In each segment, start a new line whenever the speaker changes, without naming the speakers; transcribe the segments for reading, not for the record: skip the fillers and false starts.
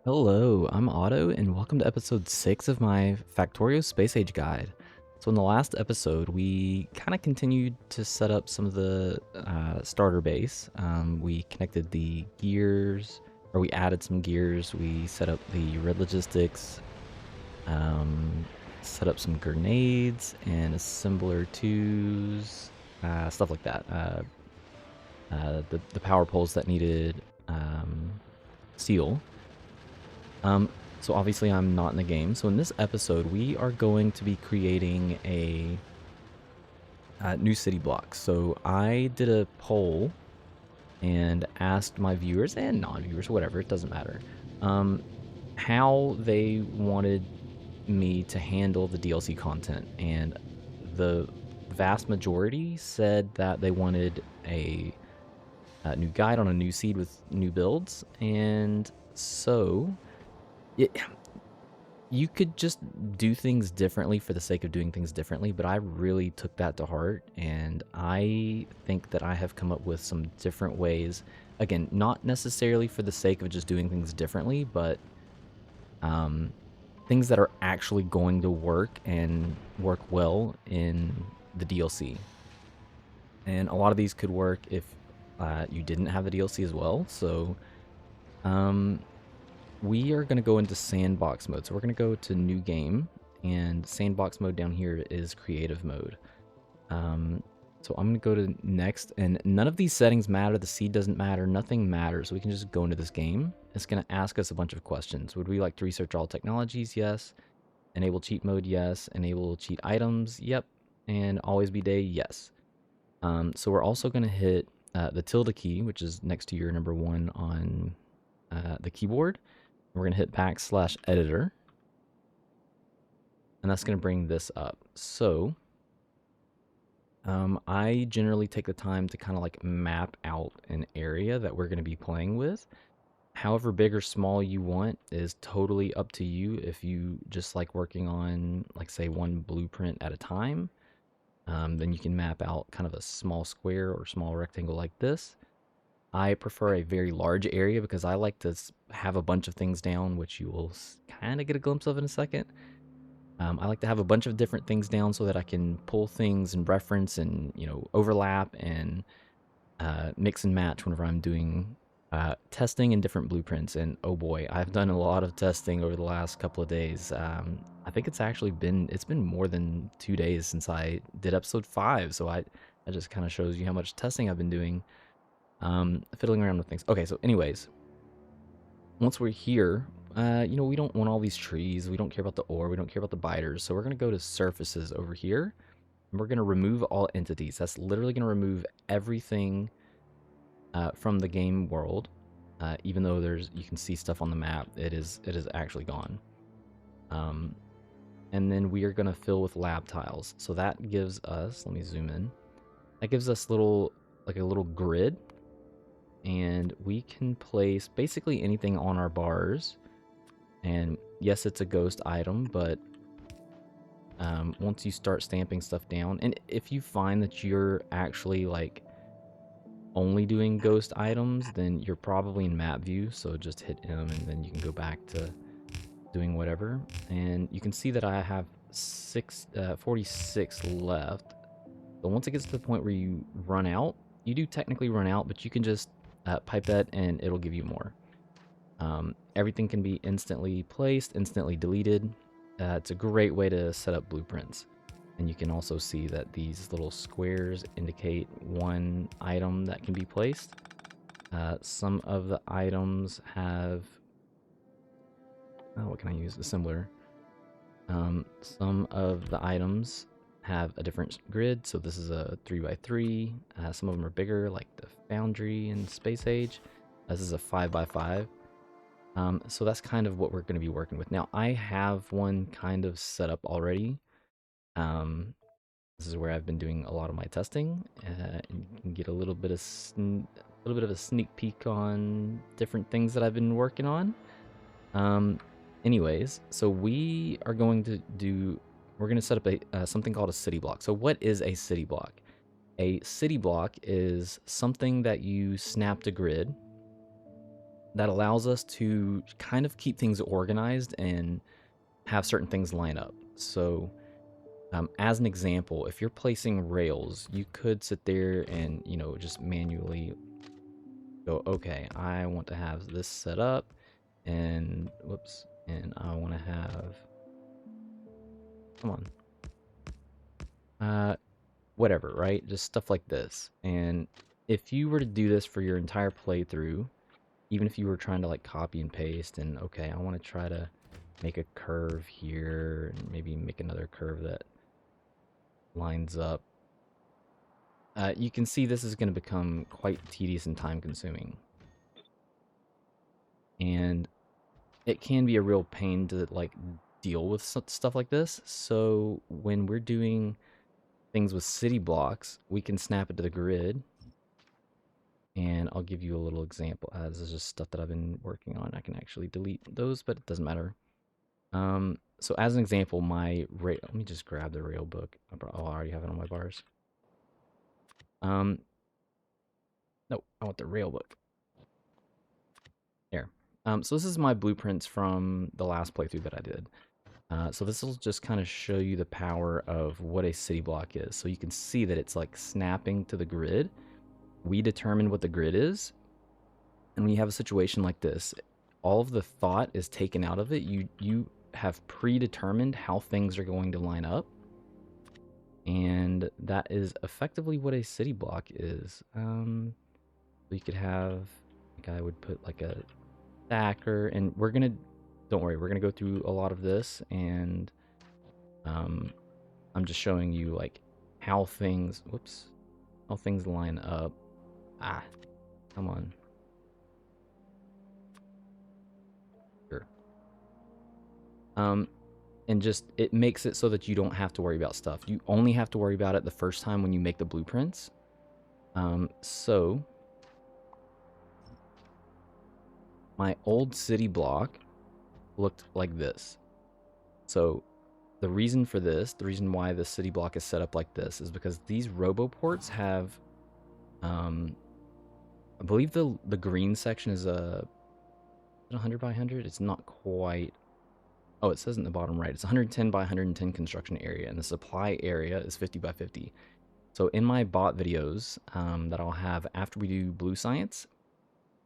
Hello, I'm Otto, and welcome to episode 6 of my Factorio Space Age guide. So in the last episode, we kind of continued to set up some of the starter base. We connected the gears, or we added some gears. We set up the red logistics, um, set up some grenades and assembler twos, stuff like that. The power poles that needed steel. So obviously I'm not in the game. So in this episode, we are going to be creating a new city block. So I did a poll and asked my viewers and non-viewers, whatever, it doesn't matter, how they wanted me to handle the DLC content. And the vast majority said that they wanted a new guide on a new seed with new builds. And so you could just do things differently for the sake of doing things differently, but I really took that to heart, and I think that I have come up with some different ways. Again, not necessarily for the sake of just doing things differently, but things that are actually going to work and work well in the DLC. And a lot of these could work if you didn't have the DLC as well. So we are going to go into sandbox mode. So we're going to go to new game, and sandbox mode down here is creative mode. So I'm going to go to next, and none of these settings matter. The seed doesn't matter. Nothing matters. We can just go into this game. It's going to ask us a bunch of questions. Would we like to research all technologies? Yes. Enable cheat mode? Yes. Enable cheat items? Yep. And always be day? Yes. So we're also going to hit the tilde key, which is next to your number 1 on the keyboard. We're going to hit \editor, and that's going to bring this up. So I generally take the time to kind of like map out an area that we're going to be playing with. However big or small you want is totally up to you. If you just like working on, like, say, one blueprint at a time, then you can map out kind of a small square or small rectangle like this. I prefer a very large area because I like to have a bunch of things down, which you will kind of get a glimpse of in a second. I like to have a bunch of different things down so that I can pull things and reference and, overlap and mix and match whenever I'm doing testing in different blueprints. And oh boy, I've done a lot of testing over the last couple of days. I think it's been more than 2 days since I did episode 5, so that just kind of shows you how much testing I've been doing. Fiddling around with things. Okay, so anyways, once we're here, we don't want all these trees. We don't care about the ore. We don't care about the biters. So we're going to go to surfaces over here, and we're going to remove all entities. That's literally going to remove everything from the game world. Even though you can see stuff on the map, it is actually gone. And then we are going to fill with lab tiles. So that gives us, let me zoom in. That gives us a little grid, and we can place basically anything on our bars. And yes, it's a ghost item, but once you start stamping stuff down, and if you find that you're actually like only doing ghost items, then you're probably in map view, so just hit M and then you can go back to doing whatever. And you can see that I have 46 left. But once it gets to the point where you run out, you do technically run out, but you can just pipette and it'll give you more. Everything can be instantly placed, instantly deleted. It's a great way to set up blueprints. And you can also see that these little squares indicate one item that can be placed. Some of the items have... what can I use? Assembler. Some of the items have a different grid, so this is a 3x3. Some of them are bigger, like the Foundry in Space Age. This is a 5x5. So that's kind of what we're going to be working with. Now, I have one kind of set up already. This is where I've been doing a lot of my testing. And you can get a little bit of a sneak peek on different things that I've been working on. Anyways, so we are going to we're going to set up something called a city block. So what is a city block? A city block is something that you snap to grid, that allows us to kind of keep things organized and have certain things line up. So, as an example, if you're placing rails, you could sit there and, just manually go, okay, I want to have this set up, and whoops, and I want to have, come on, whatever, right? Just stuff like this. And if you were to do this for your entire playthrough, even if you were trying to like copy and paste and okay, I want to try to make a curve here and maybe make another curve that lines up, you can see this is going to become quite tedious and time consuming. And it can be a real pain to like deal with stuff like this. So when we're doing things with city blocks, we can snap it to the grid. And I'll give you a little example. This is just stuff that I've been working on. I can actually delete those, but it doesn't matter. So as an example, my rail, let me just grab the rail book. I already have it on my bars. No, I want the rail book. There. So this is my blueprints from the last playthrough that I did. So this will just kind of show you the power of what a city block is. So you can see that it's like snapping to the grid. We determine what the grid is. And when you have a situation like this, all of the thought is taken out of it. You have predetermined how things are going to line up. And that is effectively what a city block is. So you could have, like I would put like a stacker, and don't worry, we're gonna go through a lot of this, and I'm just showing you like how things, how things line up. Come on. Sure. And just, it makes it so that you don't have to worry about stuff. You only have to worry about it the first time when you make the blueprints. So my old city block looked like this. So the reason for this, the reason why the city block is set up like this, is because these roboports have, I believe the green section is 100 by 100. It's not quite. Oh, it says in the bottom right, it's 110 by 110 construction area, and the supply area is 50 by 50. So in my bot videos that I'll have after we do blue science,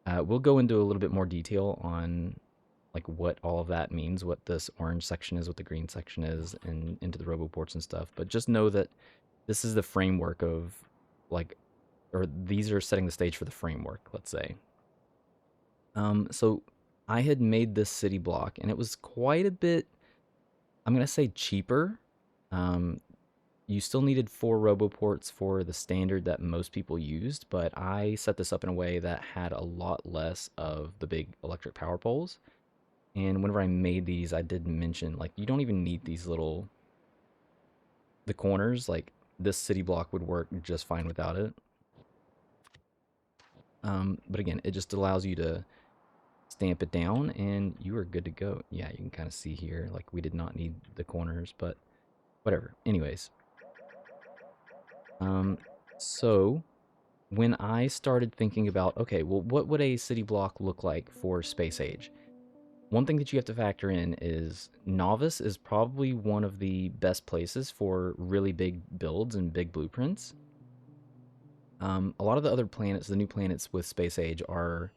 we'll go into a little bit more detail on like what all of that means, what this orange section is, what the green section is, and into the roboports and stuff. But just know that this is the framework of like, or these are setting the stage for the framework, let's say. So I had made this city block, and it was quite a bit, I'm going to say cheaper. You still needed 4 roboports for the standard that most people used, but I set this up in a way that had a lot less of the big electric power poles. And whenever I made these, I did mention, like, you don't even need these the corners. Like, this city block would work just fine without it. But again, it just allows you to stamp it down and you are good to go. Yeah, you can kind of see here, like, we did not need the corners, but whatever. Anyways, so when I started thinking about, okay, well, what would a city block look like for Space Age? One thing that you have to factor in is Nauvis is probably one of the best places for really big builds and big blueprints. A lot of the other planets, the new planets with Space Age, are,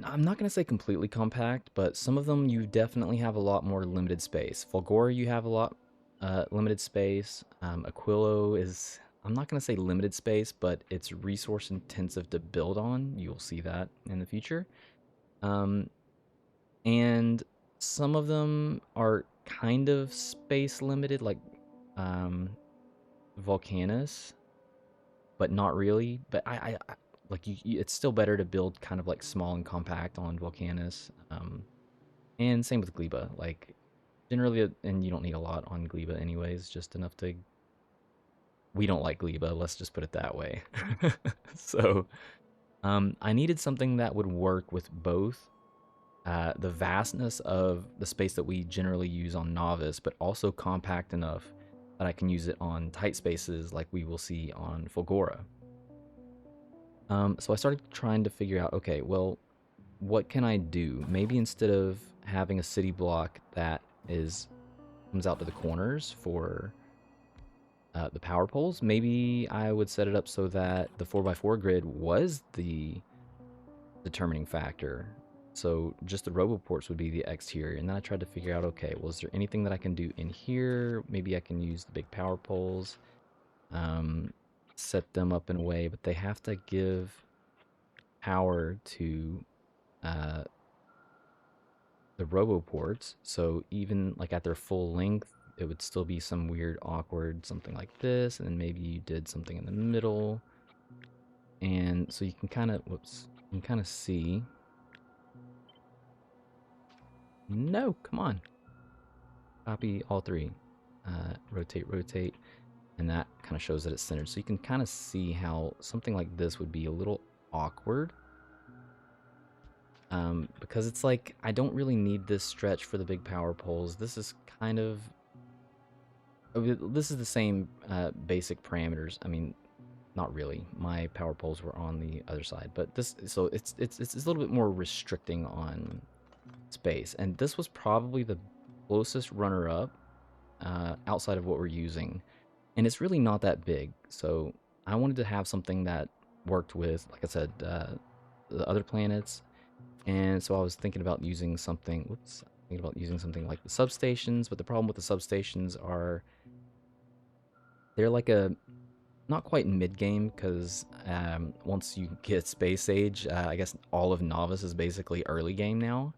I'm not going to say completely compact, but some of them you definitely have a lot more limited space. Fulgora, you have a lot limited space. Aquillo is, I'm not going to say limited space, but it's resource intensive to build on. You'll see that in the future. And some of them are kind of space limited, like Volcanus, but not really. But I like it's still better to build kind of like small and compact on Volcanus. And same with Gleba. Like generally, and you don't need a lot on Gleba anyways, just enough to. We don't like Gleba, let's just put it that way. So, I needed something that would work with both the vastness of the space that we generally use on Nauvis, but also compact enough that I can use it on tight spaces like we will see on Fulgora. So I started trying to figure out, okay, well, what can I do? Maybe instead of having a city block that comes out to the corners for the power poles, maybe I would set it up so that the 4x4 grid was the determining factor. So just the roboports would be the exterior. And then I tried to figure out, okay, well, is there anything that I can do in here? Maybe I can use the big power poles, um, set them up in a way, but they have to give power to uh, the roboports. So even like at their full length, it would still be some weird, awkward something like this. And then maybe you did something in the middle. And so you can kind of, whoops, you can kind of see. No, come on. Copy all three. Rotate, rotate. And that kind of shows that it's centered. So you can kind of see how something like this would be a little awkward. Because it's like, I don't really need this stretch for the big power poles. This is kind of, this is the same basic parameters. I mean, not really. My power poles were on the other side, but this, so it's a little bit more restricting on space. And this was probably the closest runner-up outside of what we're using. And it's really not that big. So I wanted to have something that worked with, like I said, the other planets. And so I was thinking about using something, thinking about using something like the substations. But the problem with the substations are they're like a, not quite mid-game, because once you get Space Age, I guess all of Nauvis is basically early game now.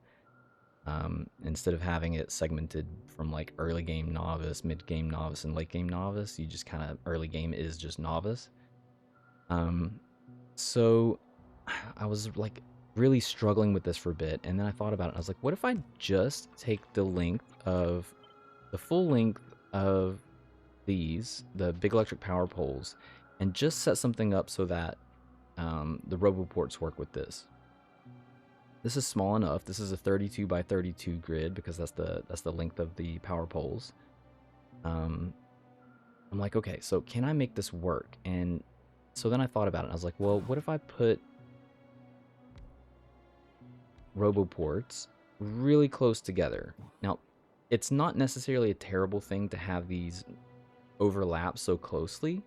Instead of having it segmented from like early game Novice, mid game Novice, and late game Novice, you just kind of, early game is just Novice. So I was like really struggling with this for a bit, and then I thought about it. I was like, what if I just take the full length of these, the big electric power poles, and just set something up so that the roboports work with this. This is small enough. This is a 32 by 32 grid because that's the length of the power poles. I'm like, okay, so can I make this work? And so then I thought about it. I was like, well, what if I put roboports really close together? Now, it's not necessarily a terrible thing to have these overlap so closely.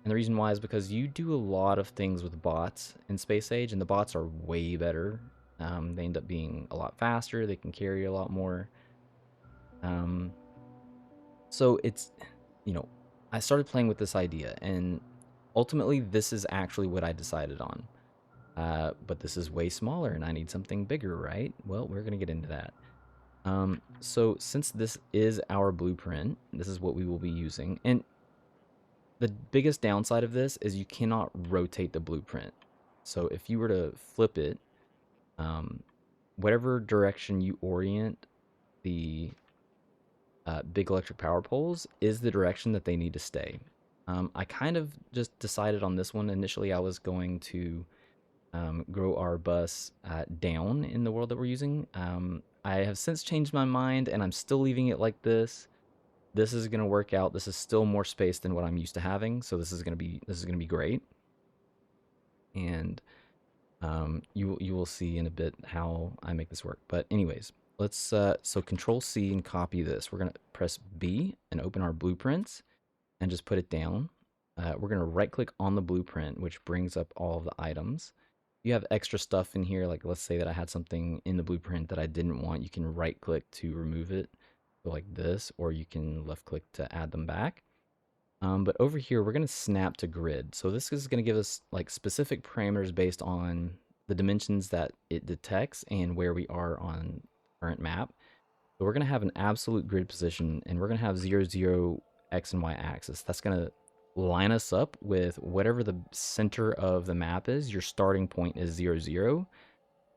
And the reason why is because you do a lot of things with bots in Space Age, and the bots are way better. They end up being a lot faster. They can carry a lot more. So it's, I started playing with this idea, and ultimately this is actually what I decided on. But this is way smaller, and I need something bigger, right? Well, we're going to get into that. So since this is our blueprint, this is what we will be using. And the biggest downside of this is you cannot rotate the blueprint. So if you were to flip it, whatever direction you orient the big electric power poles is the direction that they need to stay. I kind of just decided on this one. Initially, I was going to grow our bus down in the world that we're using. I have since changed my mind, and I'm still leaving it like this. This is going to work out. This is still more space than what I'm used to having, so this is going to be great. And you will see in a bit how I make this work. But anyways, let's so Control C and copy this. We're gonna press B and open our blueprints and just put it down. We're gonna right click on the blueprint, which brings up all of the items. You have extra stuff in here, like let's say that I had something in the blueprint that I didn't want. You can right click to remove it, so like this, or you can left click to add them back. But over here, we're going to snap to grid. So this is going to give us like specific parameters based on the dimensions that it detects and where we are on current map. So we're going to have an absolute grid position, and we're going to have 0, 0, X and Y axis. That's going to line us up with whatever the center of the map is. Your starting point is 0, 0,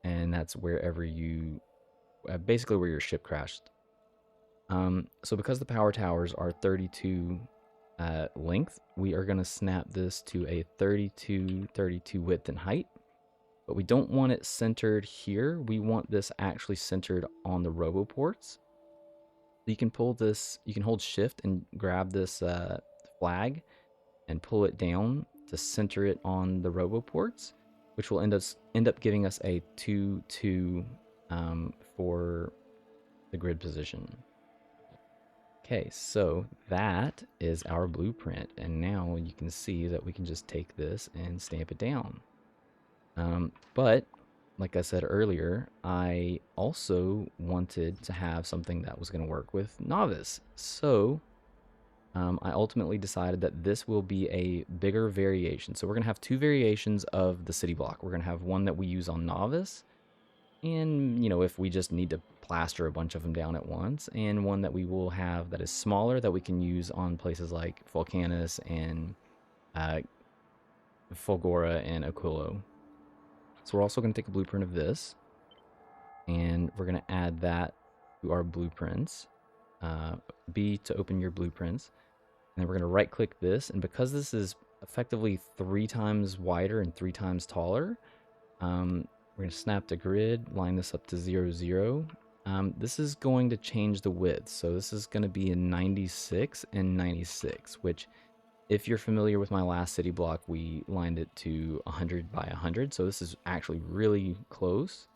and that's wherever you, basically where your ship crashed. So because the power towers are 32 length, we are going to snap this to a 32 width and height, but we don't want it centered here. We want this actually centered on the roboports. You can pull this, you can hold shift and grab this flag and pull it down to center it on the roboports. which will end up giving us a 2-2 for the grid position. Okay, so that is our blueprint, and now you can see that we can just take this and stamp it down. But like I said earlier, I also wanted to have something that was going to work with Nauvis. So I ultimately decided that this will be a bigger variation. So we're going to have two variations of the city block. We're going to have one that we use on Nauvis, and if we just need to plaster a bunch of them down at once, and one that we will have that is smaller that we can use on places like Volcanus and uh, Fulgora and Aquillo. So we're also going to take a blueprint of this, and we're going to add that to our blueprints. B to open your blueprints, and then we're going to right click this, and because this is effectively 3 times wider and 3 times taller, we're going to snap the grid, line this up to 0, 0. This is going to change the width. So this is going to be a 96 and 96, which, if you're familiar with my last city block, we lined it to 100 by 100. So this is actually really close.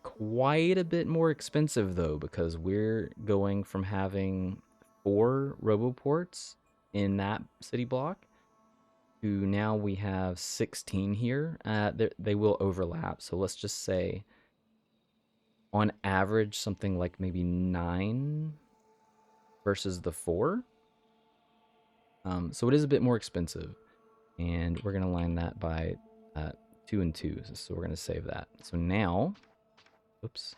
Quite a bit more expensive, though, because we're going from having 4 roboports in that city block to now we have 16 here. They will overlap, so let's just say on average something like maybe 9 versus the 4. So it is a bit more expensive, and we're going to line that by 2 and 2, so we're going to save that. So now, oops,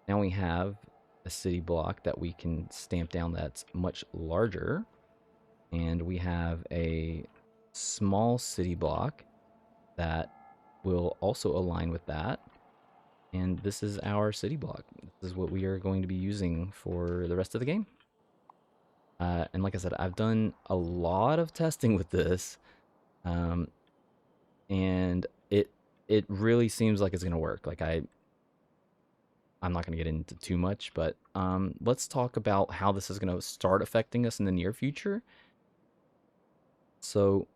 now we have a city block that we can stamp down that's much larger, and we have a small city block that will also align with that. And this is our city block. This is what we are going to be using for the rest of the game. And like I said, I've done a lot of testing with this, and it really seems like it's going to work. Like I'm not going to get into too much, but let's talk about how this is going to start affecting us in the near future. So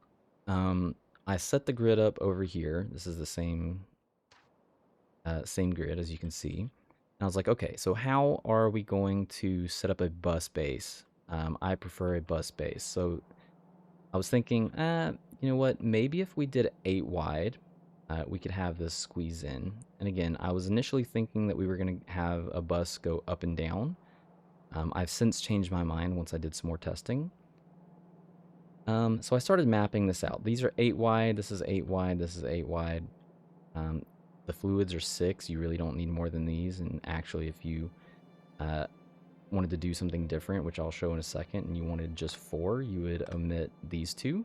I set the grid up over here. This is the same grid, as you can see. And I was like, okay, so how are we going to set up a bus base? I prefer a bus base. So I was thinking, you know what? Maybe if we did 8 wide, we could have this squeeze in. And again, I was initially thinking that we were going to have a bus go up and down. I've since changed my mind once I did some more testing. So I started mapping this out. These are 8 wide, this is 8 wide, this is 8 wide. The fluids are 6, you really don't need more than these, and actually if you wanted to do something different, which I'll show in a second, and you wanted just 4, you would omit these 2.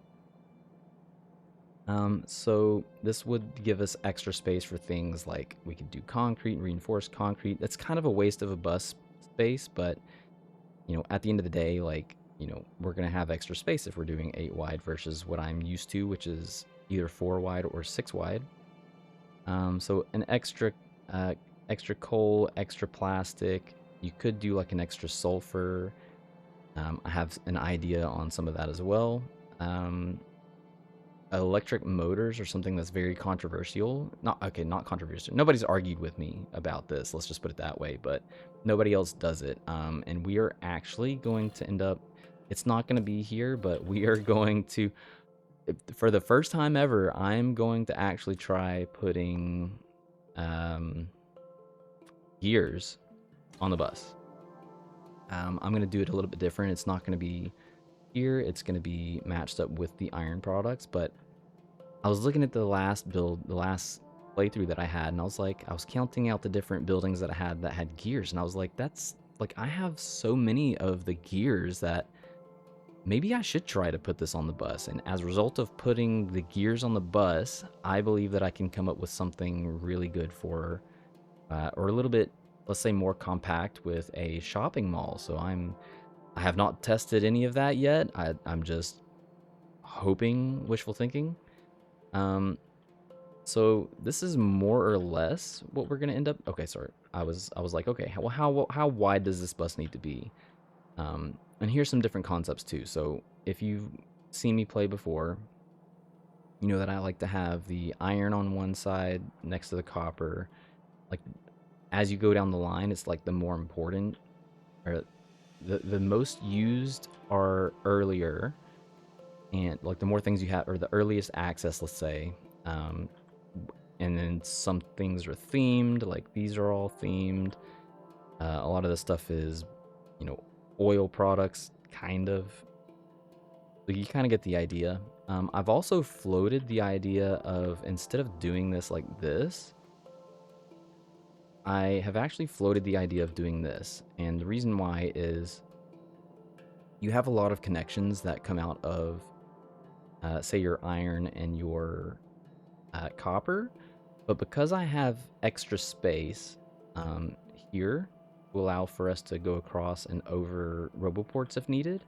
So this would give us extra space for things like we could do concrete, reinforced concrete. That's kind of a waste of a bus space, but at the end of the day, like, we're going to have extra space if we're doing 8 wide versus what I'm used to, which is either 4 wide or 6 wide. So an extra coal, extra plastic. You could do like an extra sulfur. I have an idea on some of that as well. Electric motors are something that's very controversial. Not controversial. Nobody's argued with me about this. Let's just put it that way. But nobody else does it. And we are actually going to end up. It's not going to be here, but we are going to. For the first time ever, I'm going to actually try putting gears on the bus. I'm going to do it a little bit different. It's not going to be here. It's going to be matched up with the iron products. But I was looking at the last build, the last playthrough that I had, and I was counting out the different buildings that I had that had gears, and I was like, that's like, I have so many of the gears that maybe I should try to put this on the bus. And as a result of putting the gears on the bus, I believe that I can come up with something really good for, or a little bit, let's say, more compact with a shopping mall. So I have not tested any of that yet. I'm just hoping, wishful thinking. So this is more or less what we're gonna end up. Okay, sorry. I was like, okay, well, how wide does this bus need to be? And here's some different concepts too. So if you've seen me play before, You know that I like to have the iron on one side next to the copper. Like, as you go down the line, it's like the more important, or the most used are earlier, and like the more things you have, or the earliest access, let's say. Um, and then some things are themed, like these are all themed. A lot of the stuff is, you know, oil products, kind of. So you kind of get the idea. I've also floated the idea of, instead of doing this like this, I have actually floated the idea of doing this. And the reason why is you have a lot of connections that come out of, say, your iron and your copper. But because I have extra space here to allow for us to go across and over roboports if needed,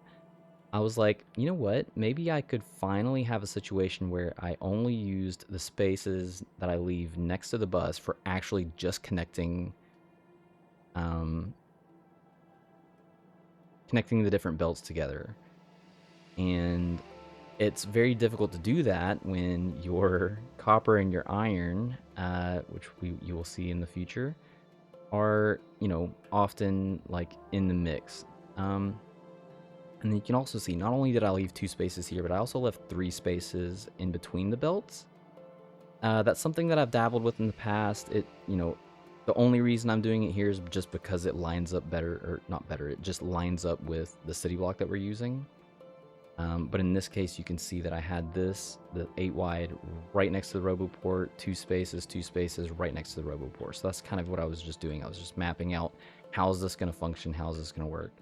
I was like, you know what? Maybe I could finally have a situation where I only used the spaces that I leave next to the bus for actually just um, connecting the different belts together. And it's very difficult to do that when your copper and your iron, which you will see in the future, are, you know, often like in the mix. And then you can also see, not only did I leave 2 spaces here, but I also left 3 spaces in between the belts. That's something that I've dabbled with in the past. You know, the only reason I'm doing it here is just because it lines up better, or not better, it just lines up with the city block that we're using. But in this case, you can see that I had this, the 8 wide, right next to the RoboPort, 2 spaces right next to the RoboPort. So that's kind of what I was just doing. I was just mapping out, how is this going to function, how is this going to work.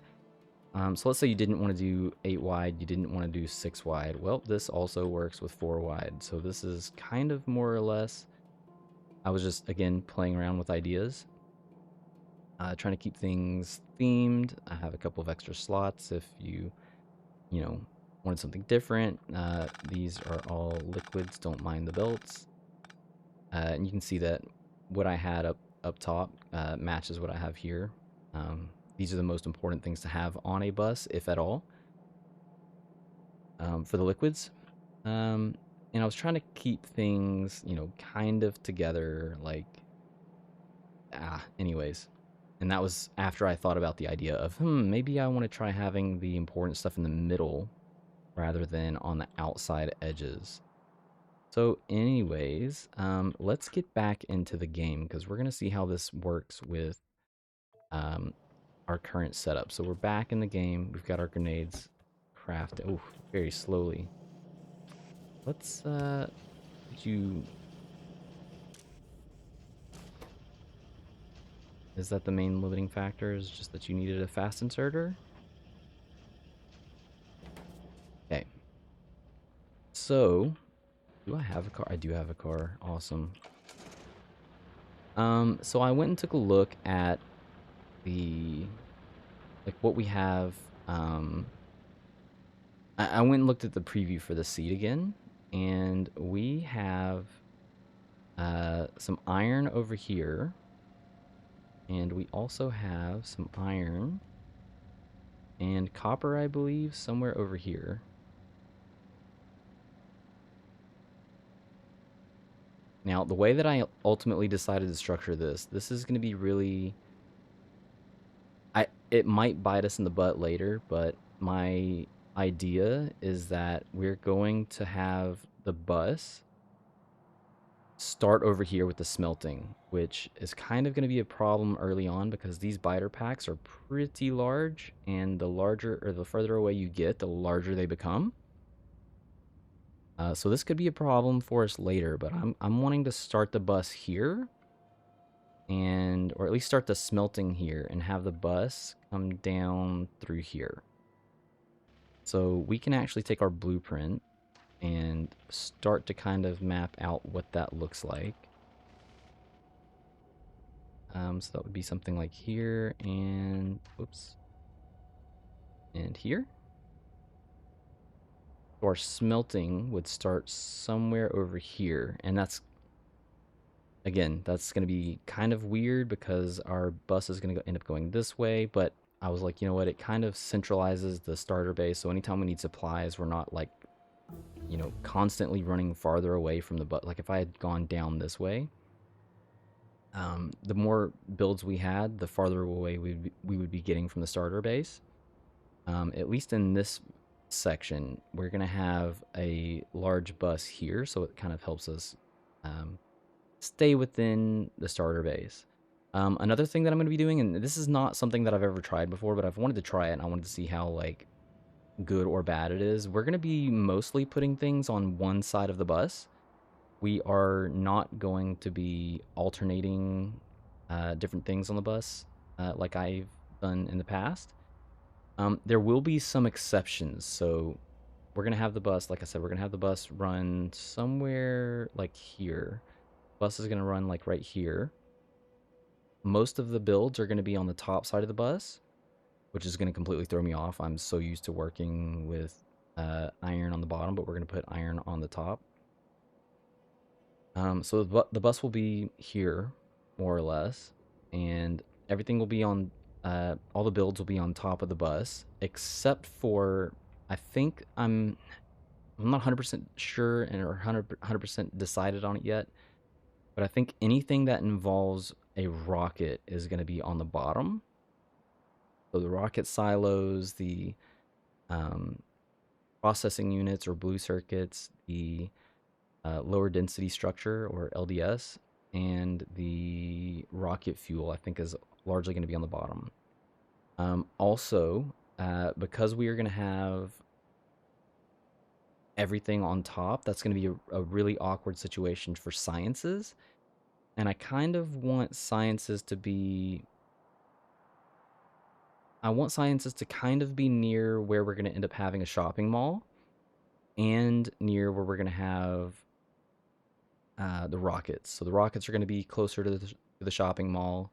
So let's say you didn't want to do 8 wide, you didn't want to do 6 wide. Well, this also works with 4 wide. So this is kind of more or less, I was just, again, playing around with ideas, trying to keep things themed. I have a couple of extra slots if you know, wanted something different. These are all liquids, don't mind the belts. And you can see that what I had up top matches what I have here. These are the most important things to have on a bus, if at all, for the liquids. And I was trying to keep things, you know, kind of together, like, anyways. And that was after I thought about the idea of, maybe I want to try having the important stuff in the middle rather than on the outside edges. So anyways, let's get back into the game because we're going to see how this works with our current setup. So we're back in the game. We've got our grenades crafted. Oh, very slowly. Let's, you... Is that the main limiting factor? Is just that you needed a fast inserter? Okay. So, do I have a car? I do have a car. Awesome. So I went and took a look at the, like, what we have. I went and looked at the preview for the seat again, and we have some iron over here, and we also have some iron and copper, I believe, somewhere over here. Now, the way that I ultimately decided to structure this is going to be really... It might bite us in the butt later, but my idea is that we're going to have the bus start over here with the smelting, which is kind of going to be a problem early on because these biter packs are pretty large, and the larger, or the further away you get, the larger they become. So this could be a problem for us later, but I'm wanting to start the bus here, or at least start the smelting here and have the bus come down through here. So we can actually take our blueprint and start to kind of map out what that looks like. So that would be something like here and, oops, and here. So our smelting would start somewhere over here, and that's, again, that's going to be kind of weird because our bus is going to end up going this way, but I was like, you know what, it kind of centralizes the starter base, so anytime we need supplies, we're not, like, you know, constantly running farther away from the bus. Like if I had gone down this way, the more builds we had, the farther away we would be getting from the starter base. At least in this section, we're going to have a large bus here, so it kind of helps us um, stay within the starter base. Another thing that I'm going to be doing, and this is not something that I've ever tried before, but I've wanted to try it, and I wanted to see how like good or bad it is. We're going to be mostly putting things on one side of the bus. We are not going to be alternating different things on the bus like I've done in the past. There will be some exceptions. So we're going to have the bus, like I said, we're going to have the bus run somewhere like here. Bus is going to run like right here. Most of the builds are going to be on the top side of the bus, which is going to completely throw me off. I'm so used to working with iron on the bottom, but we're going to put iron on the top. So the bus will be here, more or less, and everything will be on. All the builds will be on top of the bus, except for I think I'm not 100% sure and or 100% decided on it yet, but I think anything that involves a rocket is going to be on the bottom. So the rocket silos, the um, processing units or blue circuits, the lower density structure or LDS, and the rocket fuel, I think, is largely going to be on the bottom. Also, because we are going to have everything on top, that's going to be a really awkward situation for sciences. And I kind of want sciences to be. I want sciences to kind of be near where we're going to end up having a shopping mall and near where we're going to have the rockets. So the rockets are going to be closer to the shopping mall.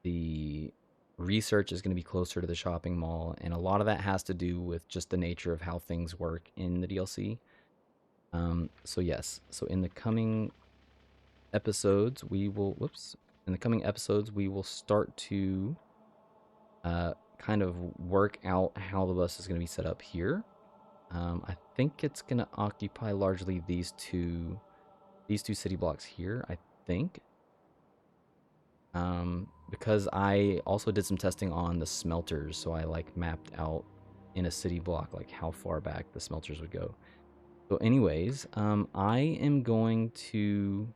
The research is going to be closer to the shopping mall, and a lot of that has to do with just the nature of how things work in the DLC. So yes, so in the coming episodes, we will. Whoops. In the coming episodes, we will start to kind of work out how the bus is going to be set up here. I think it's going to occupy largely these two city blocks here, I think. Because I also did some testing on the smelters, so I like mapped out in a city block like how far back the smelters would go. So anyways, I am going to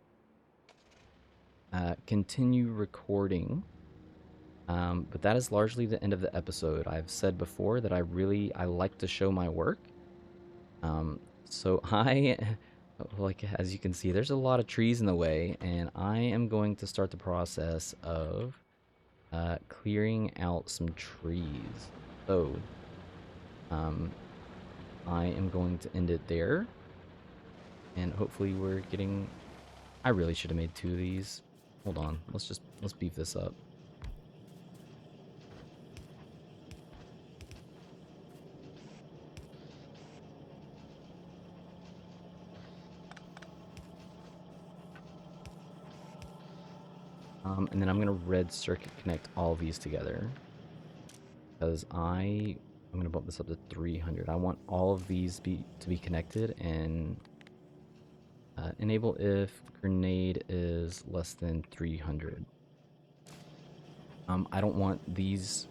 continue recording. But that is largely the end of the episode. I've said before that I like to show my work. So I like as you can see, there's a lot of trees in the way, and I am going to start the process of clearing out some trees. So um, I am going to end it there, and hopefully we're getting. I really should have made two of these. Hold on, let's beef this up. And then I'm gonna red circuit connect all of these together because I'm gonna bump this up to 300. I want all of these to be connected and enable if grenade is less than 300. I don't want these.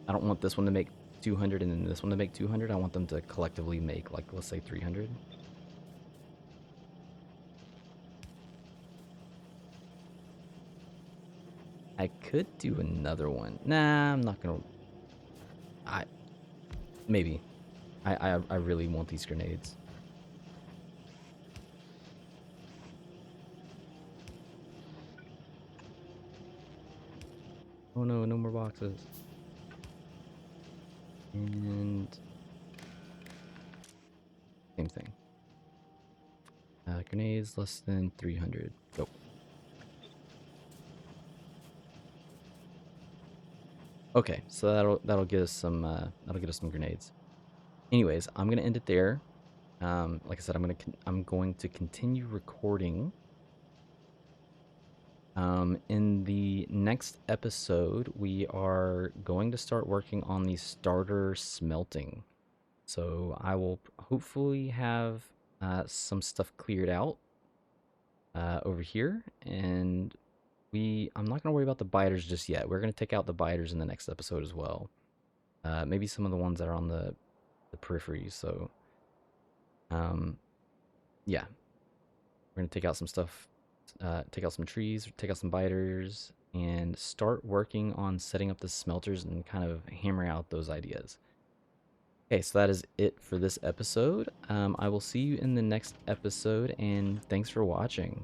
I don't want this one to make 200 and then this one to make 200. I want them to collectively make like let's say 300. I could do another one. Nah, I'm not gonna. I maybe. I really want these grenades. Oh no, no more boxes. And same thing. Grenades less than 300. Go. Okay, so that'll get us some grenades. Anyways, I'm gonna end it there. Like I said, I'm going to continue recording. In the next episode, we are going to start working on the starter smelting. So I will hopefully have some stuff cleared out over here, and I'm not gonna worry about the biters just yet. We're gonna take out the biters in the next episode as well. Maybe some of the ones that are on the periphery. So um, yeah, we're gonna take out some stuff, take out some trees, take out some biters, and start working on setting up the smelters and kind of hammering out those ideas. Okay, so that is it for this episode. I will see you in the next episode, and thanks for watching.